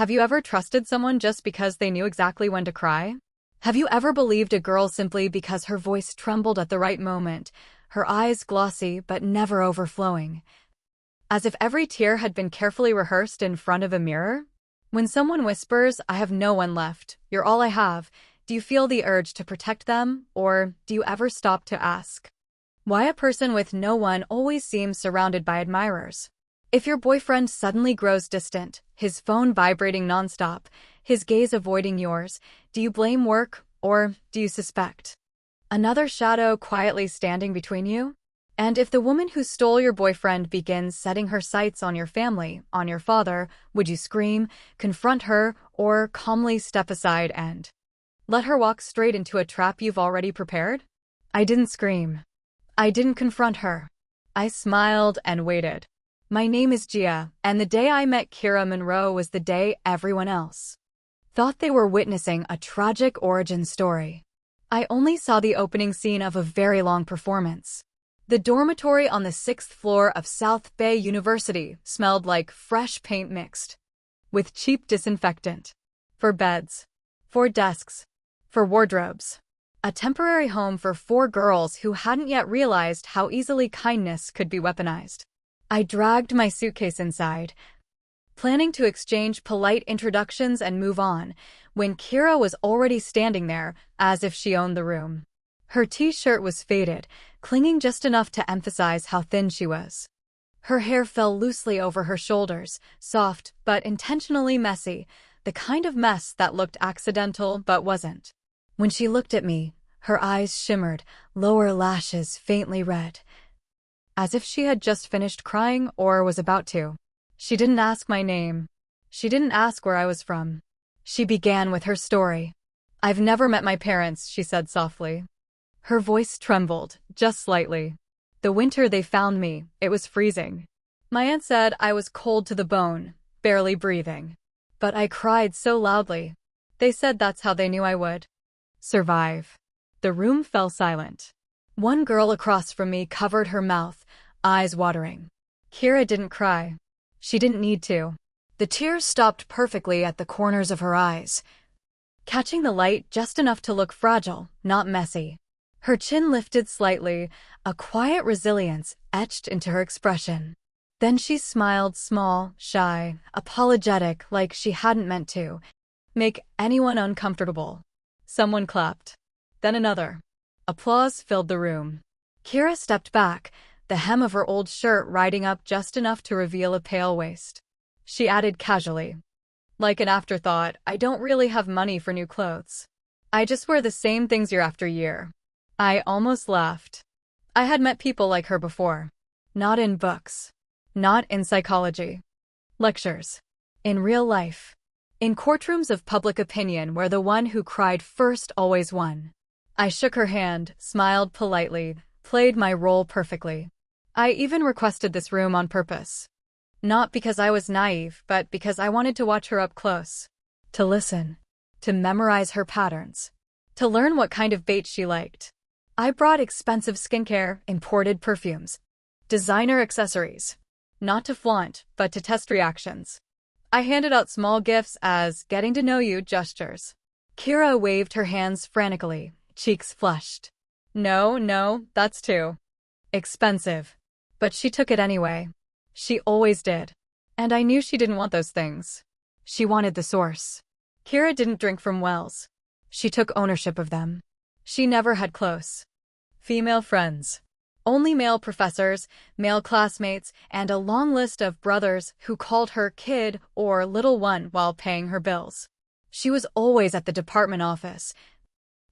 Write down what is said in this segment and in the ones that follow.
Have you ever trusted someone just because they knew exactly when to cry? Have you ever believed a girl simply because her voice trembled at the right moment, her eyes glossy but never overflowing, as if every tear had been carefully rehearsed in front of a mirror? When someone whispers, "I have no one left, you're all I have," do you feel the urge to protect them, or do you ever stop to ask why a person with no one always seems surrounded by admirers? If your boyfriend suddenly grows distant, his phone vibrating nonstop, his gaze avoiding yours, do you blame work, or do you suspect another shadow quietly standing between you? And if the woman who stole your boyfriend begins setting her sights on your family, on your father, would you scream, confront her, or calmly step aside and let her walk straight into a trap you've already prepared? I didn't scream. I didn't confront her. I smiled and waited. My name is Gia, and the day I met Kira Monroe was the day everyone else thought they were witnessing a tragic origin story. I only saw the opening scene of a very long performance. The dormitory on the 6th floor of South Bay University smelled like fresh paint mixed with cheap disinfectant. For beds, for desks, for wardrobes. A temporary home for 4 girls who hadn't yet realized how easily kindness could be weaponized. I dragged my suitcase inside, planning to exchange polite introductions and move on, when Kira was already standing there, as if she owned the room. Her t-shirt was faded, clinging just enough to emphasize how thin she was. Her hair fell loosely over her shoulders, soft but intentionally messy, the kind of mess that looked accidental but wasn't. When she looked at me, her eyes shimmered, lower lashes faintly red, as if she had just finished crying or was about to. She didn't ask my name. She didn't ask where I was from. She began with her story. "I've never met my parents," she said softly. Her voice trembled, just slightly. "The winter they found me, it was freezing. My aunt said I was cold to the bone, barely breathing. But I cried so loudly. They said that's how they knew I would survive." The room fell silent. One girl across from me covered her mouth, eyes watering. Kira didn't cry. She didn't need to. The tears stopped perfectly at the corners of her eyes, catching the light just enough to look fragile, not messy. Her chin lifted slightly, a quiet resilience etched into her expression. Then she smiled, small, shy, apologetic, like she hadn't meant to make anyone uncomfortable. Someone clapped. Then another. Applause filled the room. Kira stepped back, the hem of her old shirt riding up just enough to reveal a pale waist. She added casually, like an afterthought, "I don't really have money for new clothes. I just wear the same things year after year." I almost laughed. I had met people like her before. Not in books. Not in psychology lectures. In real life. In courtrooms of public opinion where the one who cried first always won. I shook her hand, smiled politely, played my role perfectly. I even requested this room on purpose. Not because I was naive, but because I wanted to watch her up close. To listen. To memorize her patterns. To learn what kind of bait she liked. I brought expensive skincare, imported perfumes, designer accessories. Not to flaunt, but to test reactions. I handed out small gifts as getting to know you gestures. Kira waved her hands frantically, cheeks flushed. No, that's too expensive. But she took it anyway. She always did. And I knew she didn't want those things. She wanted the source. Kira didn't drink from wells. She took ownership of them. She never had close female friends. Only male professors, male classmates, and a long list of brothers who called her kid or little one while paying her bills. She was always at the department office,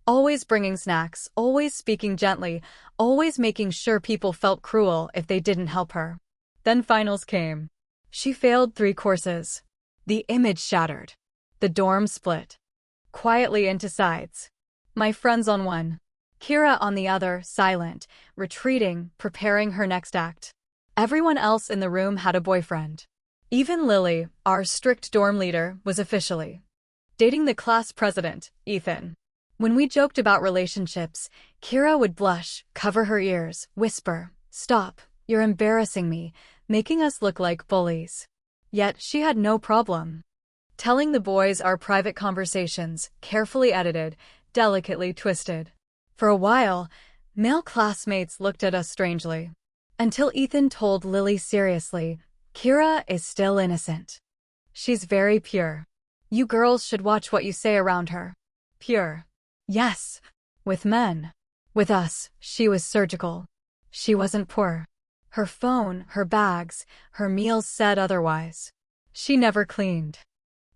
always bringing snacks, always speaking gently, always making sure people felt cruel if they didn't help her. Then finals came. She failed 3 courses. The image shattered. The dorm split quietly into sides. My friends on one. Kira on the other, silent, retreating, preparing her next act. Everyone else in the room had a boyfriend. Even Lily, our strict dorm leader, was officially dating the class president, Ethan. When we joked about relationships, Kira would blush, cover her ears, whisper, "Stop, you're embarrassing me," making us look like bullies. Yet she had no problem telling the boys our private conversations, carefully edited, delicately twisted. For a while, male classmates looked at us strangely. Until Ethan told Lily seriously, "Kira is still innocent. She's very pure. You girls should watch what you say around her." Pure. Yes. With men. With us, she was surgical. She wasn't poor. Her phone, her bags, her meals said otherwise. She never cleaned.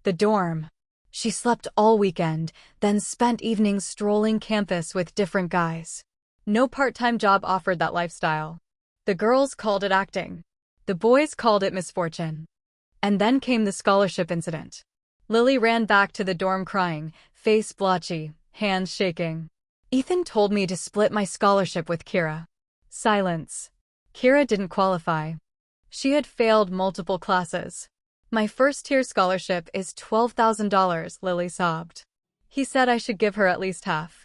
The dorm. She slept all weekend, then spent evenings strolling campus with different guys. No part-time job offered that lifestyle. The girls called it acting. The boys called it misfortune. And then came the scholarship incident. Lily ran back to the dorm crying, face blotchy, hands shaking. Ethan told me to split my scholarship with Kira. Silence. Kira didn't qualify. She had failed multiple classes. My first-tier scholarship is $12,000, Lily sobbed. He said I should give her at least half.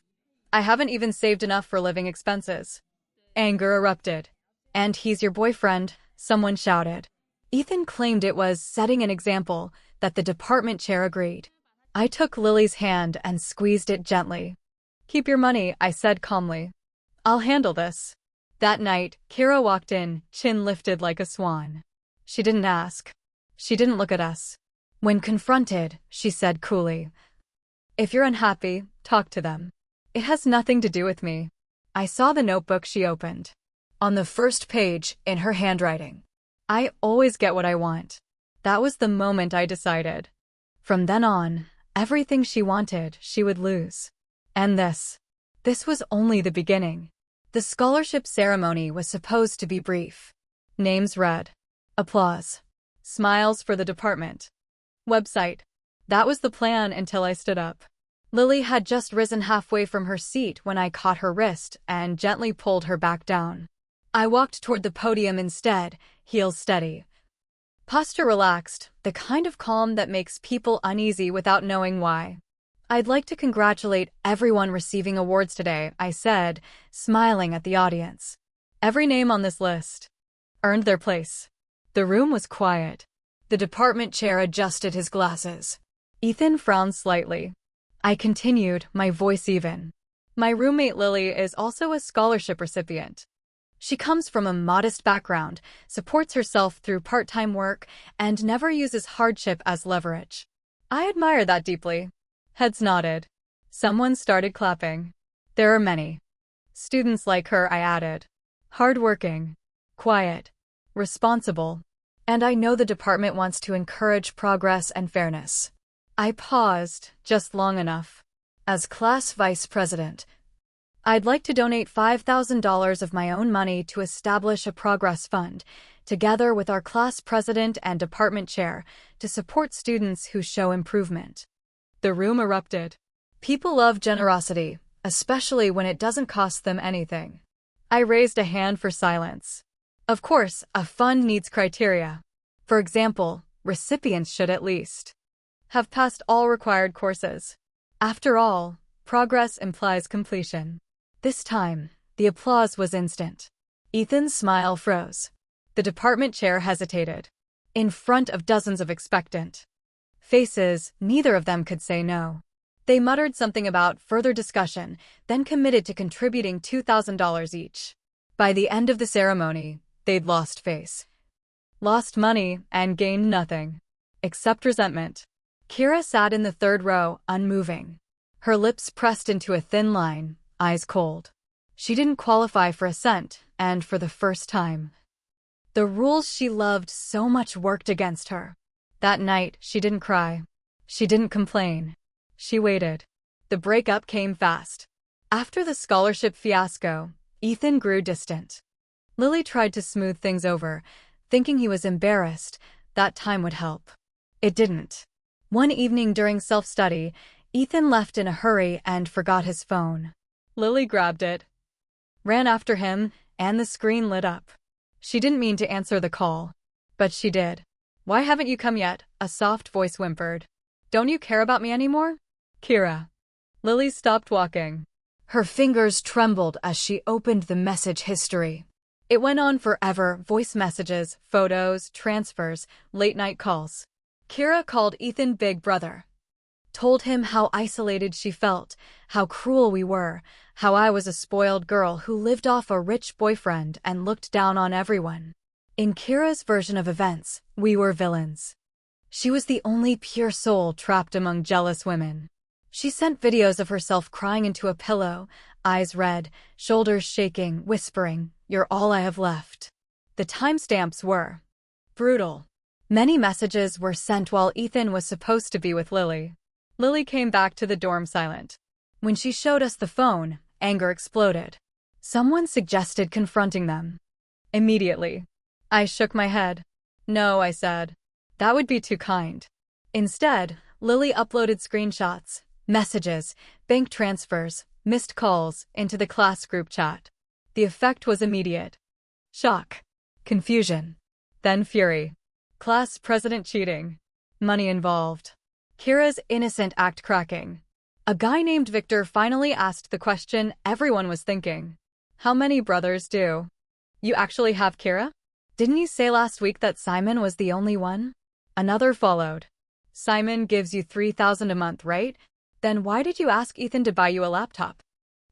I haven't even saved enough for living expenses. Anger erupted. "And he's your boyfriend," someone shouted. Ethan claimed it was setting an example, that the department chair agreed. I took Lily's hand and squeezed it gently. "Keep your money," I said calmly. "I'll handle this." That night, Kira walked in, chin lifted like a swan. She didn't ask. She didn't look at us. When confronted, she said coolly, "If you're unhappy, talk to them. It has nothing to do with me." I saw the notebook she opened. On the first page, in her handwriting, "I always get what I want." That was the moment I decided. From then on, everything she wanted, she would lose. And this was only the beginning. The scholarship ceremony was supposed to be brief. Names read. Applause. Smiles for the department. Website. That was the plan until I stood up. Lily had just risen halfway from her seat when I caught her wrist and gently pulled her back down. I walked toward the podium instead, heels steady. Posture relaxed, the kind of calm that makes people uneasy without knowing why. "I'd like to congratulate everyone receiving awards today," I said, smiling at the audience. "Every name on this list earned their place." The room was quiet. The department chair adjusted his glasses. Ethan frowned slightly. I continued, my voice even. "My roommate Lily is also a scholarship recipient. She comes from a modest background, supports herself through part-time work, and never uses hardship as leverage." I admire that deeply. Heads nodded. Someone started clapping. "There are many students like her," I added. "Hardworking, quiet, responsible. And I know the department wants to encourage progress and fairness." I paused, just long enough. "As class vice president, I'd like to donate $5,000 of my own money to establish a progress fund, together with our class president and department chair, to support students who show improvement." The room erupted. People love generosity, especially when it doesn't cost them anything. I raised a hand for silence. Of course, a fund needs criteria. For example, recipients should at least have passed all required courses. After all, progress implies completion. This time, the applause was instant. Ethan's smile froze. The department chair hesitated. In front of dozens of expectant faces, neither of them could say no. They muttered something about further discussion, then committed to contributing $2,000 each. By the end of the ceremony, they'd lost face. Lost money and gained nothing. Except resentment. Kira sat in the third row, unmoving. Her lips pressed into a thin line, eyes cold. She didn't qualify for a cent, and for the first time, the rules she loved so much worked against her. That night, she didn't cry. She didn't complain. She waited. The breakup came fast. After the scholarship fiasco, Ethan grew distant. Lily tried to smooth things over, thinking he was embarrassed, that time would help. It didn't. One evening during self-study, Ethan left in a hurry and forgot his phone. Lily grabbed it, ran after him, and the screen lit up. She didn't mean to answer the call, but she did. "Why haven't you come yet?" a soft voice whimpered. "Don't you care about me anymore?" "Kira." Lily stopped walking. Her fingers trembled as she opened the message history. It went on forever, voice messages, photos, transfers, late-night calls. Kira called Ethan Big Brother. Told him how isolated she felt, how cruel we were, how I was a spoiled girl who lived off a rich boyfriend and looked down on everyone. In Kira's version of events, we were villains. She was the only pure soul trapped among jealous women. She sent videos of herself crying into a pillow, eyes red, shoulders shaking, whispering, "You're all I have left." The timestamps were brutal. Many messages were sent while Ethan was supposed to be with Lily. Lily came back to the dorm silent. When she showed us the phone, anger exploded. Someone suggested confronting them. Immediately. I shook my head. No, I said. That would be too kind. Instead, Lily uploaded screenshots, messages, bank transfers, missed calls into the class group chat. The effect was immediate. Shock. Confusion. Then fury. Class president cheating. Money involved. Kira's innocent act cracking. A guy named Victor finally asked the question everyone was thinking. How many brothers do you actually have, Kira? Didn't you say last week that Simon was the only one? Another followed. Simon gives you $3,000 a month, right? Then why did you ask Ethan to buy you a laptop?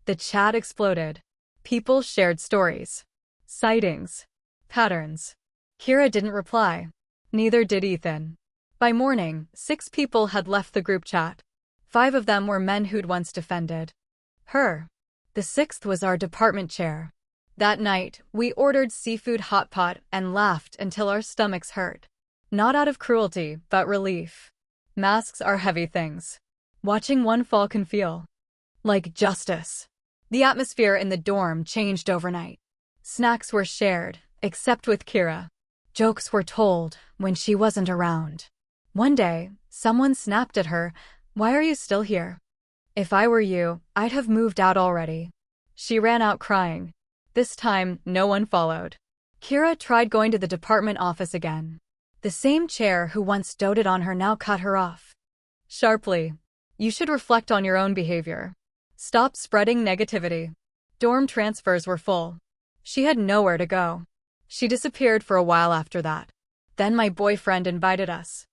The chat exploded. People shared stories. Sightings. Patterns. Kira didn't reply. Neither did Ethan. By morning, 6 people had left the group chat. 5 of them were men who'd once defended her. The 6th was our department chair. That night, we ordered seafood hot pot and laughed until our stomachs hurt. Not out of cruelty, but relief. Masks are heavy things. Watching one fall can feel like justice. The atmosphere in the dorm changed overnight. Snacks were shared, except with Kira. Jokes were told when she wasn't around. One day, someone snapped at her, "Why are you still here? If I were you, I'd have moved out already." She ran out crying. This time, no one followed. Kira tried going to the department office again. The same chair who once doted on her now cut her off. Sharply. You should reflect on your own behavior. Stop spreading negativity. Dorm transfers were full. She had nowhere to go. She disappeared for a while after that. Then my boyfriend invited us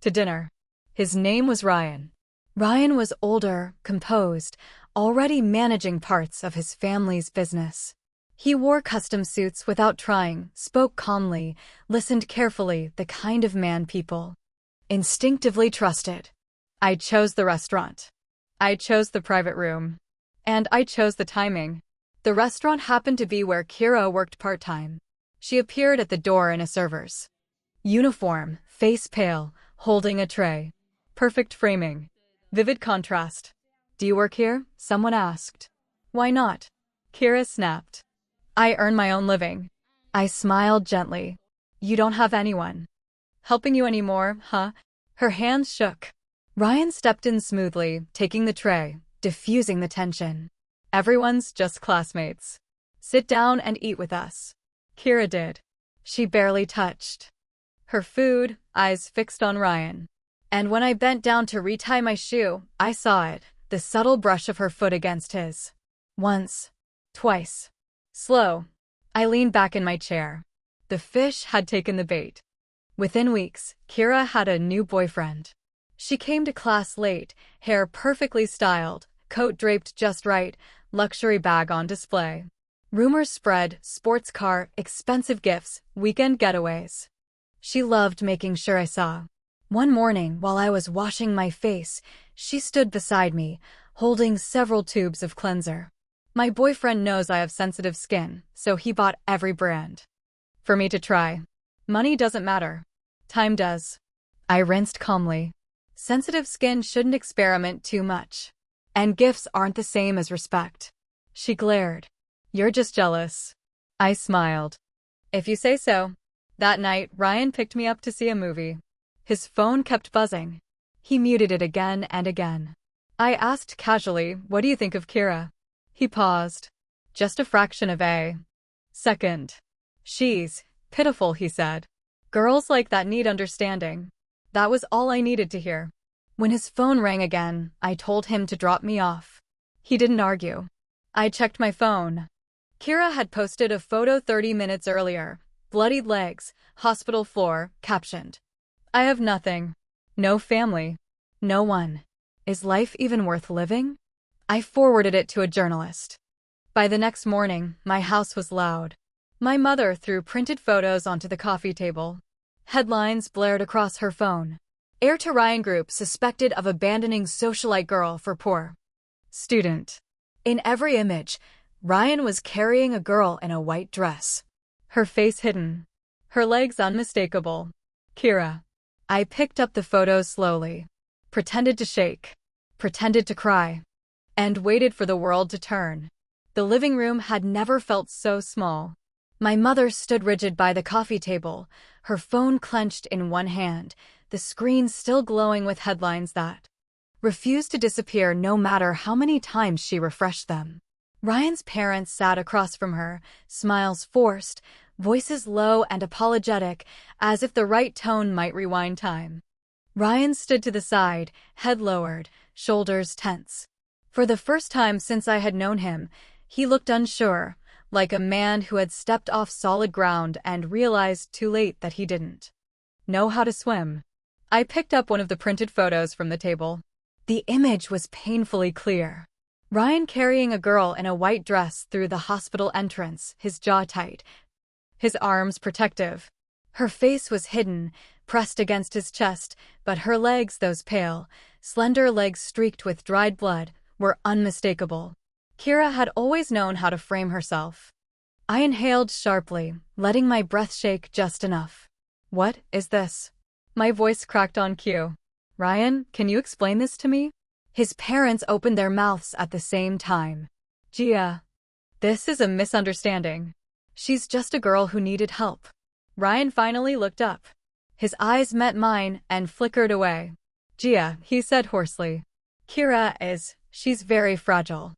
to dinner. His name was Ryan. Ryan was older, composed, already managing parts of his family's business. He wore custom suits without trying, spoke calmly, listened carefully, the kind of man people instinctively trusted. I chose the restaurant. I chose the private room. And I chose the timing. The restaurant happened to be where Kira worked part-time. She appeared at the door in a server's uniform, face pale, holding a tray. Perfect framing. Vivid contrast. Do you work here? Someone asked. Why not? Kira snapped. I earn my own living. I smiled gently. You don't have anyone helping you anymore, huh? Her hands shook. Ryan stepped in smoothly, taking the tray, diffusing the tension. Everyone's just classmates. Sit down and eat with us. Kira did. She barely touched her food, eyes fixed on Ryan. And when I bent down to retie my shoe, I saw it, the subtle brush of her foot against his. Once. Twice. Slow. I leaned back in my chair. The fish had taken the bait. Within weeks, Kira had a new boyfriend. She came to class late, hair perfectly styled, coat draped just right, luxury bag on display. Rumors spread, sports car, expensive gifts, weekend getaways. She loved making sure I saw. One morning, while I was washing my face, she stood beside me, holding several tubes of cleanser. My boyfriend knows I have sensitive skin, so he bought every brand for me to try. Money doesn't matter. Time does. I rinsed calmly. Sensitive skin shouldn't experiment too much. And gifts aren't the same as respect. She glared. You're just jealous. I smiled. If you say so. That night, Ryan picked me up to see a movie. His phone kept buzzing. He muted it again and again. I asked casually, what do you think of Kira? He paused. Just a fraction of a second. She's pitiful, he said. Girls like that need understanding. That was all I needed to hear. When his phone rang again, I told him to drop me off. He didn't argue. I checked my phone. Kira had posted a photo 30 minutes earlier. Bloodied legs, hospital floor, captioned. I have nothing. No family. No one. Is life even worth living? I forwarded it to a journalist. By the next morning, my house was loud. My mother threw printed photos onto the coffee table. Headlines blared across her phone. Heir to Ryan Group suspected of abandoning socialite girl for poor student. In every image, Ryan was carrying a girl in a white dress. Her face hidden. Her legs unmistakable. Kira. I picked up the photos slowly. Pretended to shake. Pretended to cry. And waited for the world to turn. The living room had never felt so small. My mother stood rigid by the coffee table, her phone clenched in one hand, the screen still glowing with headlines that refused to disappear no matter how many times she refreshed them. Ryan's parents sat across from her, smiles forced, voices low and apologetic, as if the right tone might rewind time. Ryan stood to the side, head lowered, shoulders tense. For the first time since I had known him, he looked unsure, like a man who had stepped off solid ground and realized too late that he didn't know how to swim. I picked up one of the printed photos from the table. The image was painfully clear. Ryan carrying a girl in a white dress through the hospital entrance, his jaw tight, his arms protective. Her face was hidden, pressed against his chest, but her legs, those pale, slender legs streaked with dried blood, were unmistakable. Kira had always known how to frame herself. I inhaled sharply, letting my breath shake just enough. What is this? My voice cracked on cue. Ryan, can you explain this to me? His parents opened their mouths at the same time. Gia. This is a misunderstanding. She's just a girl who needed help. Ryan finally looked up. His eyes met mine and flickered away. Gia, he said hoarsely. She's very fragile.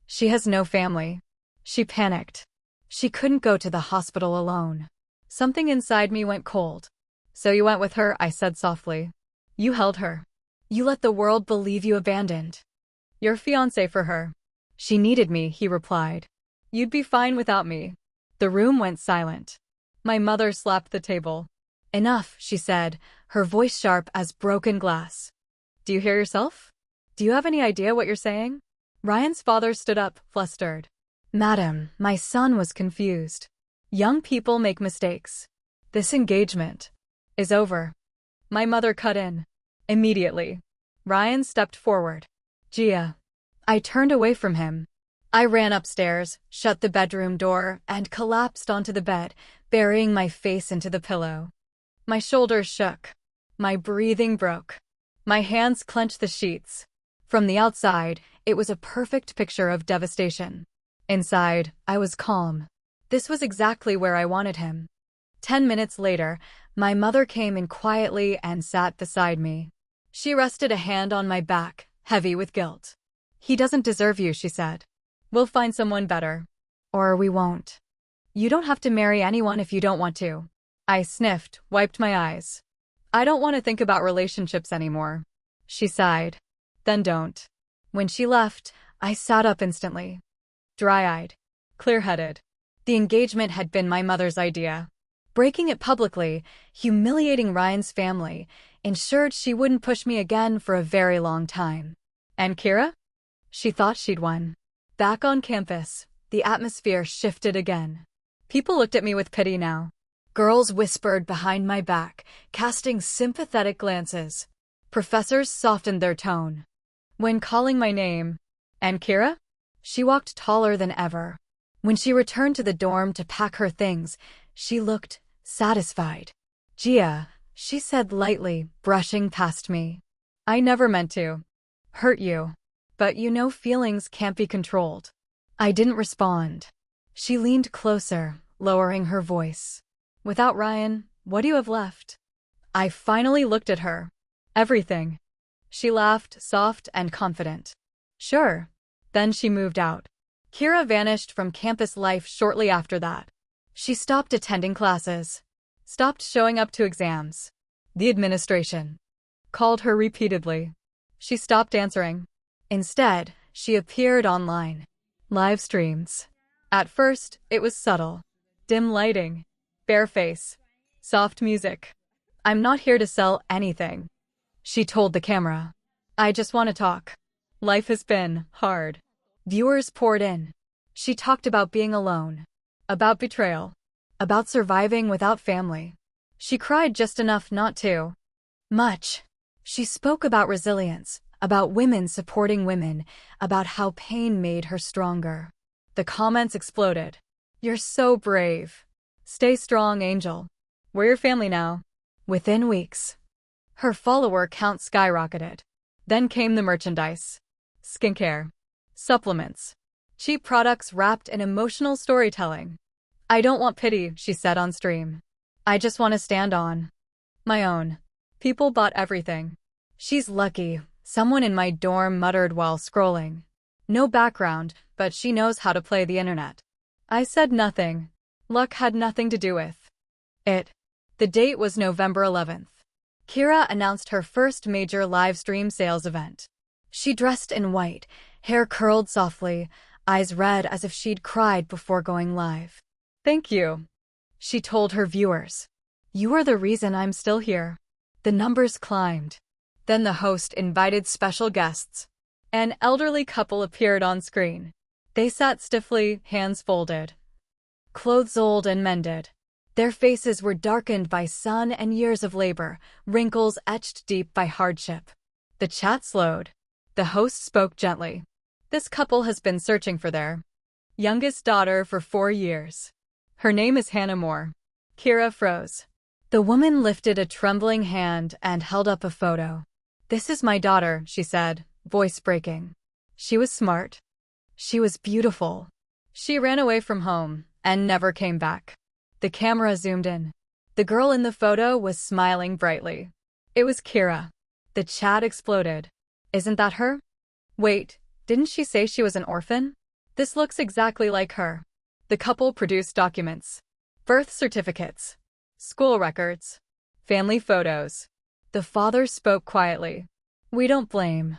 She has no family. She panicked. She couldn't go to the hospital alone. Something inside me went cold. So you went with her, I said softly. You held her. You let the world believe you abandoned your fiancé for her. She needed me, he replied. You'd be fine without me. The room went silent. My mother slapped the table. Enough, she said, her voice sharp as broken glass. Do you hear yourself? Do you have any idea what you're saying? Ryan's father stood up, flustered. Madam, my son was confused. Young people make mistakes. This engagement is over. My mother cut in. Immediately. Ryan stepped forward. Gia. I turned away from him. I ran upstairs, shut the bedroom door, and collapsed onto the bed, burying my face into the pillow. My shoulders shook. My breathing broke. My hands clenched the sheets. From the outside, it was a perfect picture of devastation. Inside, I was calm. This was exactly where I wanted him. 10 minutes later, my mother came in quietly and sat beside me. She rested a hand on my back, heavy with guilt. He doesn't deserve you, she said. We'll find someone better. Or we won't. You don't have to marry anyone if you don't want to. I sniffed, wiped my eyes. I don't want to think about relationships anymore. She sighed. Then don't. When she left, I sat up instantly. Dry-eyed. Clear-headed. The engagement had been my mother's idea. Breaking it publicly, humiliating Ryan's family, ensured she wouldn't push me again for a very long time. And Kira? She thought she'd won. Back on campus, the atmosphere shifted again. People looked at me with pity now. Girls whispered behind my back, casting sympathetic glances. Professors softened their tone. When calling my name, and Kira? She walked taller than ever. When she returned to the dorm to pack her things, she looked satisfied. Gia, she said lightly, brushing past me. I never meant to hurt you. But you know feelings can't be controlled. I didn't respond. She leaned closer, lowering her voice. Without Ryan, what do you have left? I finally looked at her. Everything. She laughed, soft and confident. Sure. Then she moved out. Kira vanished from campus life shortly after that. She stopped attending classes. Stopped showing up to exams. The administration called her repeatedly. She stopped answering. Instead, she appeared online. Live streams. At first, it was subtle. Dim lighting. Bare face. Soft music. I'm not here to sell anything. She told the camera. I just want to talk. Life has been hard. Viewers poured in. She talked about being alone, about betrayal, about surviving without family. She cried just enough not to. Much. She spoke about resilience, about women supporting women, about how pain made her stronger. The comments exploded. You're so brave. Stay strong, Angel. We're your family now. Within weeks, her follower count skyrocketed. Then came the merchandise. Skincare. Supplements. Cheap products wrapped in emotional storytelling. I don't want pity, she said on stream. I just want to stand on my own. People bought everything. She's lucky, someone in my dorm muttered while scrolling. No background, but she knows how to play the internet. I said nothing. Luck had nothing to do with it. The date was November 11th. Kira announced her first major live stream sales event. She dressed in white, hair curled softly, eyes red as if she'd cried before going live. Thank you, she told her viewers. You are the reason I'm still here. The numbers climbed. Then the host invited special guests. An elderly couple appeared on screen. They sat stiffly, hands folded. Clothes old and mended. Their faces were darkened by sun and years of labor, wrinkles etched deep by hardship. The chat slowed. The host spoke gently. This couple has been searching for their youngest daughter for 4 years. Her name is Hannah Moore. Kira froze. The woman lifted a trembling hand and held up a photo. This is my daughter, she said, voice breaking. She was smart. She was beautiful. She ran away from home and never came back. The camera zoomed in. The girl in the photo was smiling brightly. It was Kira. The chat exploded. Isn't that her? Wait, didn't she say she was an orphan? This looks exactly like her. The couple produced documents. Birth certificates. School records. Family photos. The father spoke quietly. We don't blame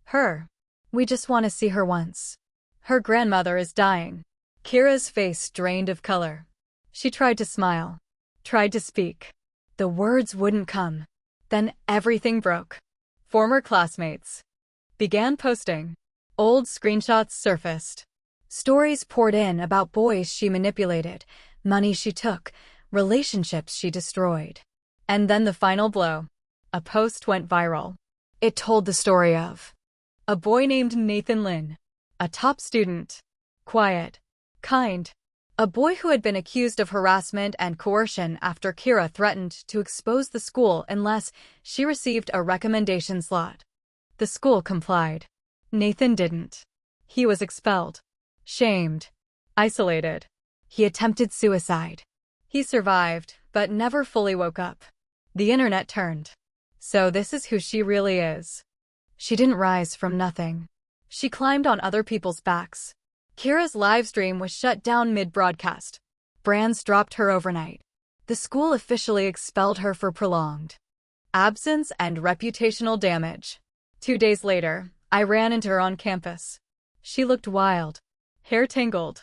her. We just want to see her once. Her grandmother is dying. Kira's face drained of color. She tried to smile. Tried to speak. The words wouldn't come. Then everything broke. Former classmates began posting. Old screenshots surfaced. Stories poured in about boys she manipulated, money she took, relationships she destroyed. And then the final blow. A post went viral. It told the story of a boy named Nathan Lin, a top student, quiet, kind, a boy who had been accused of harassment and coercion after Kira threatened to expose the school unless she received a recommendation slot. The school complied. Nathan didn't. He was expelled, shamed, isolated. He attempted suicide. He survived, but never fully woke up. The internet turned. So this is who she really is. She didn't rise from nothing. She climbed on other people's backs. Kira's livestream was shut down mid-broadcast. Brands dropped her overnight. The school officially expelled her for prolonged absence and reputational damage. 2 days later, I ran into her on campus. She looked wild. Hair tangled.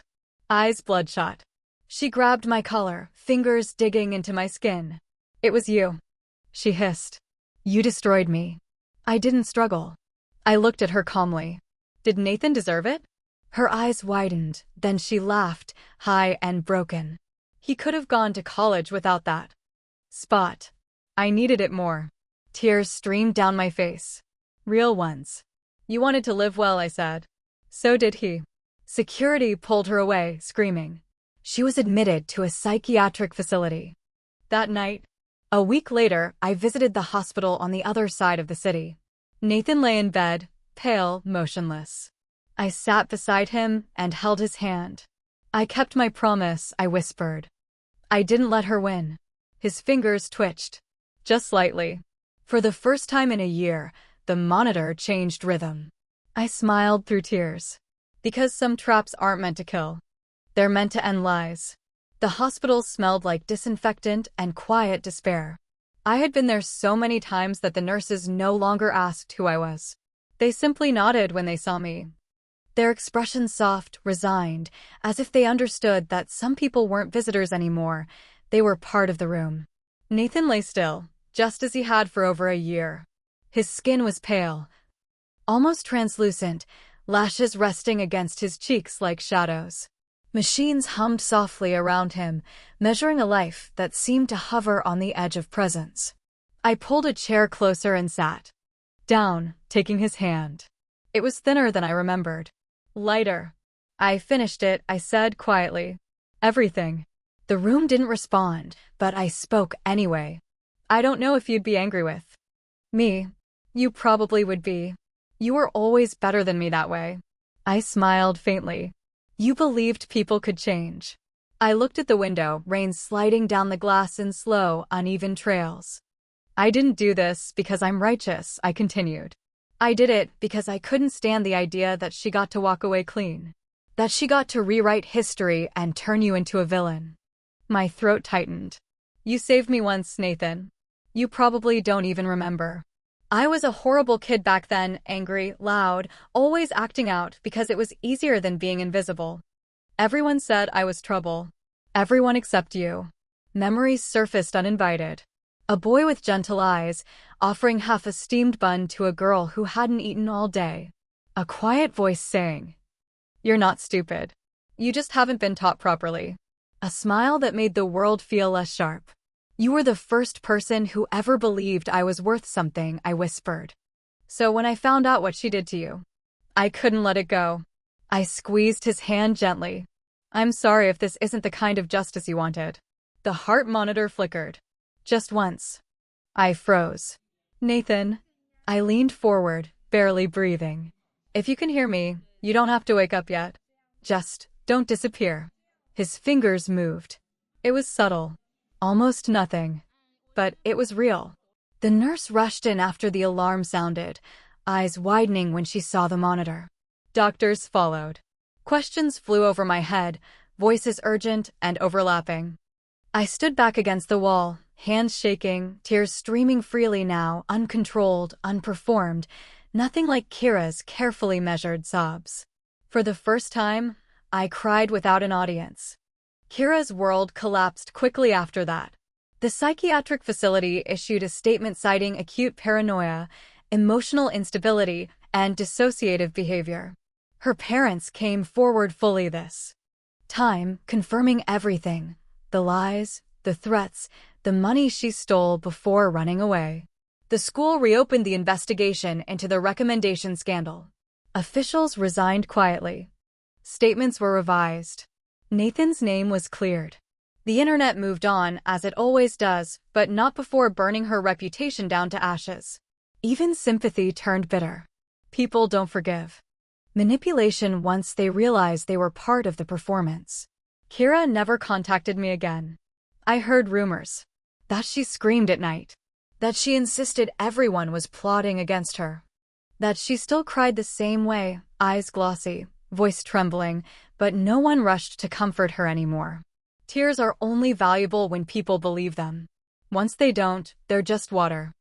Eyes bloodshot. She grabbed my collar, fingers digging into my skin. It was you, she hissed. You destroyed me. I didn't struggle. I looked at her calmly. Did Nathan deserve it? Her eyes widened, then she laughed, high and broken. He could have gone to college without that spot. I needed it more. Tears streamed down my face. Real ones. You wanted to live well, I said. So did he. Security pulled her away, screaming. She was admitted to a psychiatric facility. That night, a week later, I visited the hospital on the other side of the city. Nathan lay in bed, pale, motionless. I sat beside him and held his hand. I kept my promise, I whispered. I didn't let her win. His fingers twitched. Just slightly. For the first time in a year, the monitor changed rhythm. I smiled through tears. Because some traps aren't meant to kill. They're meant to end lies. The hospital smelled like disinfectant and quiet despair. I had been there so many times that the nurses no longer asked who I was. They simply nodded when they saw me. Their expressions soft, resigned, as if they understood that some people weren't visitors anymore. They were part of the room. Nathan lay still, just as he had for over a year. His skin was pale, almost translucent, lashes resting against his cheeks like shadows. Machines hummed softly around him, measuring a life that seemed to hover on the edge of presence. I pulled a chair closer and sat down, taking his hand. It was thinner than I remembered. Lighter. I finished it, I said quietly. Everything. The room didn't respond, but I spoke anyway. I don't know if you'd be angry with me. You probably would be. You were always better than me that way. I smiled faintly. You believed people could change. I looked at the window, rain sliding down the glass in slow, uneven trails. I didn't do this because I'm righteous, I continued. I did it because I couldn't stand the idea that she got to walk away clean. That she got to rewrite history and turn you into a villain. My throat tightened. You saved me once, Nathan. You probably don't even remember. I was a horrible kid back then, angry, loud, always acting out because it was easier than being invisible. Everyone said I was trouble. Everyone except you. Memories surfaced uninvited. A boy with gentle eyes, offering half a steamed bun to a girl who hadn't eaten all day. A quiet voice saying, "You're not stupid. You just haven't been taught properly." A smile that made the world feel less sharp. You were the first person who ever believed I was worth something, I whispered. So when I found out what she did to you, I couldn't let it go. I squeezed his hand gently. I'm sorry if this isn't the kind of justice you wanted. The heart monitor flickered. Just once. I froze. Nathan. I leaned forward, barely breathing. If you can hear me, you don't have to wake up yet. Just don't disappear. His fingers moved. It was subtle. Almost nothing. But it was real. The nurse rushed in after the alarm sounded, eyes widening when she saw the monitor. Doctors followed. Questions flew over my head, voices urgent and overlapping. I stood back against the wall, hands shaking, tears streaming freely now, uncontrolled, unperformed, nothing like Kira's carefully measured sobs. For the first time, I cried without an audience. Kira's world collapsed quickly after that. The psychiatric facility issued a statement citing acute paranoia, emotional instability, and dissociative behavior. Her parents came forward fully this time, confirming everything. The lies, the threats, the money she stole before running away. The school reopened the investigation into the recommendation scandal. Officials resigned quietly. Statements were revised. Nathan's name was cleared. The internet moved on, as it always does, but not before burning her reputation down to ashes. Even sympathy turned bitter. People don't forgive manipulation once they realize they were part of the performance. Kira never contacted me again. I heard rumors that she screamed at night, that she insisted everyone was plotting against her, that she still cried the same way, eyes glossy, voice trembling, but no one rushed to comfort her anymore. Tears are only valuable when people believe them. Once they don't, they're just water.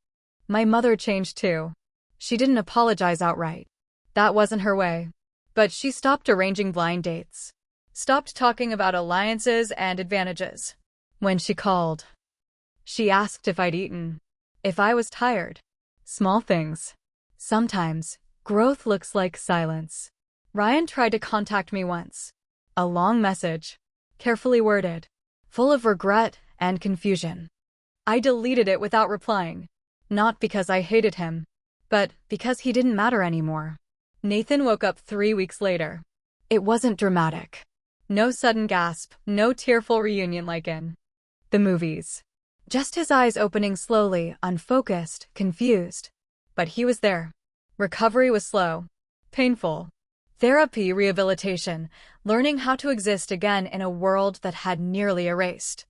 My mother changed too. She didn't apologize outright. That wasn't her way. But she stopped arranging blind dates. Stopped talking about alliances and advantages. When she called, she asked if I'd eaten, if I was tired. Small things. Sometimes, growth looks like silence. Ryan tried to contact me once. A long message, carefully worded, full of regret and confusion. I deleted it without replying. Not because I hated him, but because he didn't matter anymore. Nathan woke up 3 weeks later. It wasn't dramatic. No sudden gasp, no tearful reunion like in the movies. Just his eyes opening slowly, unfocused, confused. But he was there. Recovery was slow, painful. Therapy, rehabilitation, learning how to exist again in a world that had nearly erased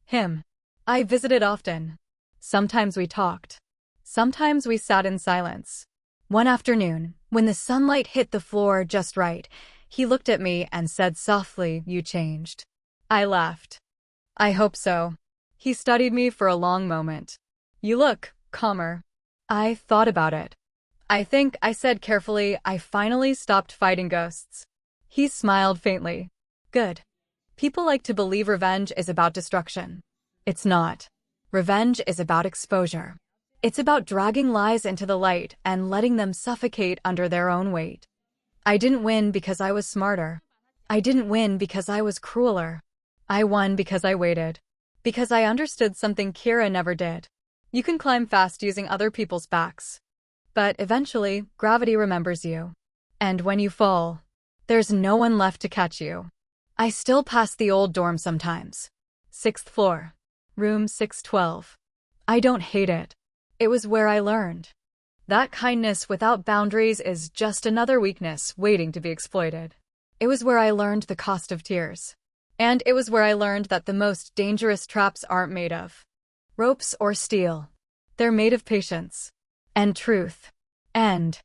him. I visited often. Sometimes we talked. Sometimes we sat in silence. One afternoon, when the sunlight hit the floor just right, he looked at me and said softly, "You changed." I laughed. I hope so. He studied me for a long moment. "You look calmer." I thought about it. "I think," I said carefully, "I finally stopped fighting ghosts." He smiled faintly. "Good. People like to believe revenge is about destruction. It's not. Revenge is about exposure. It's about dragging lies into the light and letting them suffocate under their own weight. I didn't win because I was smarter. I didn't win because I was crueler. I won because I waited. Because I understood something Kira never did. You can climb fast using other people's backs. But eventually, gravity remembers you. And when you fall, there's no one left to catch you. I still pass the old dorm sometimes. 6th floor. Room 612. I don't hate it. It was where I learned. That kindness without boundaries is just another weakness waiting to be exploited. It was where I learned the cost of tears. And it was where I learned that the most dangerous traps aren't made of ropes or steel. They're made of patience. And truth. And